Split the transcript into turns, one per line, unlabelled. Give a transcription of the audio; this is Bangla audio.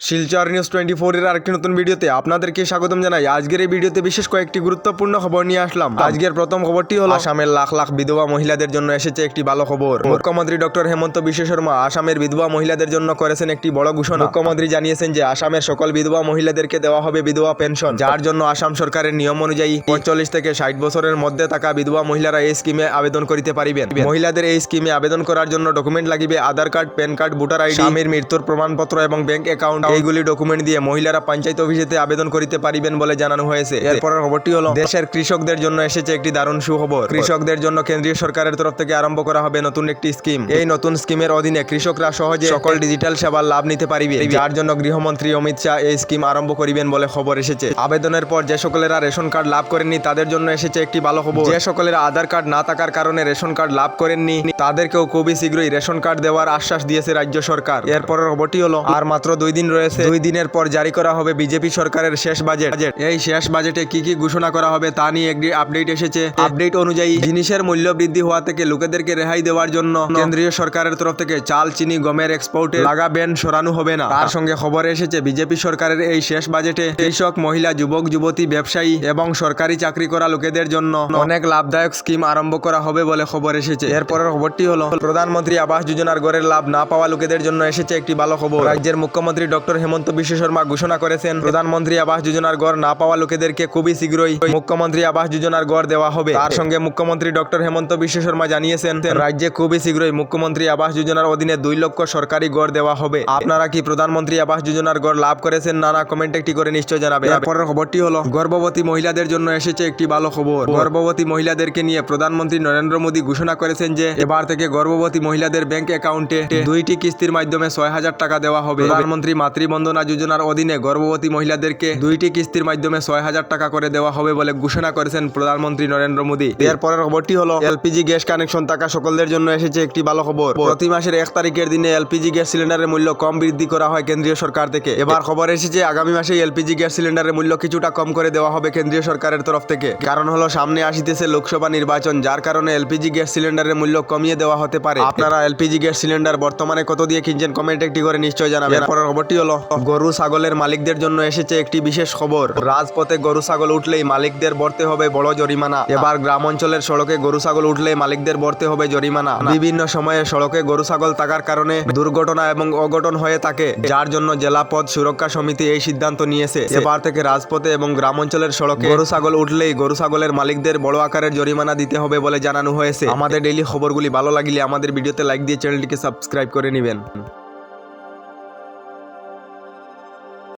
শিলচর নিউজ 24 এর আরেকটি নতুন ভিডিওতে আপনাদেরকে স্বাগতম জানাই। আজকের এই ভিডিওতে বিশেষ কয়েকটি গুরুত্বপূর্ণ খবর নিয়ে আসলাম। আজকের প্রথম খবরটি হলো আসামের লাখ লাখ বিধবা মহিলাদের জন্য এসেছে একটি ভালো খবর। মুখ্যমন্ত্রী ডক্টর হেমন্ত বিশ্ব শর্মা আসামের বিধবা মহিলাদের জন্য করেছেন একটি বড় ঘোষণা। মুখ্যমন্ত্রী জানিয়েছেন যে আসামের সকল বিধবা মহিলাদেরকে দেওয়া হবে বিধবা পেনশন, যার জন্য আসাম সরকারের নিয়ম অনুযায়ী 45 থেকে 60 বছরের মধ্যে থাকা বিধবা মহিলারা এই স্কিমে আবেদন করিতে পারিবেন। মহিলাদের এই স্কিমে আবেদন করার জন্য ডকুমেন্ট লাগিবে Aadhaar card, PAN card, voter ID, স্বামীর মৃত্যুর প্রমাণপত্র এবং ব্যাংক অ্যাকাউন্ট। এইগুলি ডকুমেন্ট দিয়ে মহিলারা পঞ্চায়েত অফিসেতে আবেদন করিতে পারিবেন বলে জানানো হয়েছে। এরপরের খবরটি হলো দেশের কৃষকদের জন্য এসেছে একটি দারুণ সুখবর। কৃষকদের জন্য কেন্দ্রীয় সরকারের তরফ থেকে আরম্ভ করা হবে নতুন একটি স্কিম। এই নতুন স্কিমের অধীনে কৃষকরা সহজে সকল ডিজিটাল সেবার লাভ নিতে পারিবে, যার জন্য গৃহমন্ত্রী অমিত শাহ এই স্কিম আরম্ভ করিবেন বলে খবর এসেছে। আবেদনের পর যে সকলেরা রেশন কার্ড লাভ করেননি তাদের জন্য এসেছে একটি ভালো খবর। যে সকলেরা আধার কার্ড না থাকার কারণে রেশন কার্ড লাভ করেননি তাদেরকেও খুবই শীঘ্রই রেশন কার্ড দেওয়ার আশ্বাস দিয়েছে রাজ্য সরকার। এরপরের খবরটি হলো আর মাত্র 2 দিন রয়েছে। 2 দিনের পর জারি করা হবে বিজেপি সরকারের শেষ বাজেট। এই শেষ বাজেটে কি কি ঘোষণা করা হবে তা নিয়ে একটি আপডেট এসেছে। আপডেট অনুযায়ী জিনিসের মূল্য বৃদ্ধি হওয়া থেকে লোকেদেরকে রেহাই দেওয়ার জন্য কেন্দ্রীয় সরকারের তরফ থেকে চাল, চিনি, গমের এক্সপোর্টে লাগা ব্যান সরানো হবে না। তার সঙ্গে খবর এসেছে বিজেপি সরকারের এই শেষ বাজেটে কৃষক, মহিলা, যুবক, যুবতী, ব্যবসায়ী এবং সরকারি চাকরি করা লোকেদের জন্য অনেক লাভদায়ক স্কিম আরম্ভ করা হবে বলে খবর এসেছে। এরপরের খবরটি হলো প্রধানমন্ত্রী আবাস যোজনার ঘরের লাভ না পাওয়া লোকেদের জন্য এসেছে একটি ভালো খবর। রাজ্যের মুখ্যমন্ত্রী ডক্টর হেমন্ত বিশ্ব শর্মা ঘোষণা করেছেন প্রধানমন্ত্রী আবাস যোজনার ঘর না পাওয়া লোকেদেরকে খুবই শীঘ্রই মুখ্যমন্ত্রী আবাস যোজনার ঘর দেওয়া হবে। তার সঙ্গে মুখ্যমন্ত্রী ডক্টর হেমন্ত বিশ্ব শর্মা জানিয়েছেন রাজ্যে খুবই শীঘ্রই মুখ্যমন্ত্রী আবাস যোজনার অধীনে 2 লক্ষ সরকারি ঘর দেওয়া হবে। আপনারা কি প্রধানমন্ত্রী আবাস যোজনার ঘর লাভ করেছেন না কমেন্ট একটি করে নিশ্চয় জানাবেন। এরপরের খবরটি হলো গর্ভবতী মহিলাদের জন্য এসেছে একটি ভালো খবর। গর্ভবতী মহিলাদেরকে নিয়ে প্রধানমন্ত্রী নরেন্দ্র মোদী ঘোষণা করেছেন যে এবার থেকে গর্ভবতী মহিলাদের ব্যাংক অ্যাকাউন্টে 2টি কিস্তির মাধ্যমে 6,000 টাকা দেওয়া হবে। প্রধানমন্ত্রী মাতৃবন্দনা যোজনার অধীনে গর্ভবতী মহিলাদেরকে 2টি কিস্তির মাধ্যমে 6,000 টাকা করে দেওয়া হবে বলে ঘোষণা করেছেন প্রধানমন্ত্রী নরেন্দ্র মোদী। এরপরের খবরটি হলো এলপিজি গ্যাস কানেকশন থাকা সকলদের জন্য এসেছে একটি ভালো খবর। প্রতি মাসের 1 তারিখের দিনে এলপিজি গ্যাস সিলিন্ডারের মূল্য কম বৃদ্ধি করা হয় কেন্দ্রীয় সরকার থেকে। এবার খবর এসেছে আগামী মাসে এলপিজি গ্যাস সিলিন্ডারের মূল্য কিছুটা কম করে দেওয়া হবে কেন্দ্রীয় সরকারের তরফ থেকে। কারণ হলো সামনে আসিতেছে লোকসভা নির্বাচন, যার কারণে এলপিজি গ্যাস সিলিন্ডারের মূল্য কমিয়ে দেওয়া হতে পারে। আপনারা এলপিজি গ্যাস সিলিন্ডার বর্তমানে কত দিয়ে কিনছেন কমেন্ট একটি করে নিশ্চয় জানাবেন। এরপরের খবরটি হলো গরু ছাগলের মালিকদের জন্য এসেছে একটি বিশেষ খবর। রাজপথে গরু ছাগল উঠলেই মালিকদের ভরতে হবে বড় জরিমানা। এবার গ্রাম অঞ্চলের সড়কে গরু ছাগল উঠলেই মালিকদের ভরতে হবে জরিমানা। বিভিন্ন সময়ে সড়কে গরু ছাগল থাকার কারণে দুর্ঘটনা এবং অঘটন হয়ে থাকে, যার জন্য জেলা পথ সুরক্ষা সমিতি এই সিদ্ধান্ত নিয়েছে। এবার থেকে রাজপথে এবং গ্রাম অঞ্চলের সড়কে গরু ছাগল উঠলেই গরু ছাগলের মালিকদের বড় আকারের জরিমানা দিতে হবে বলে জানানো হয়েছে। আমাদের ডেইলি খবরগুলি ভালো লাগলে আমাদের ভিডিওতে লাইক দিয়ে চ্যানেলটিকে সাবস্ক্রাইব করে নেবেন।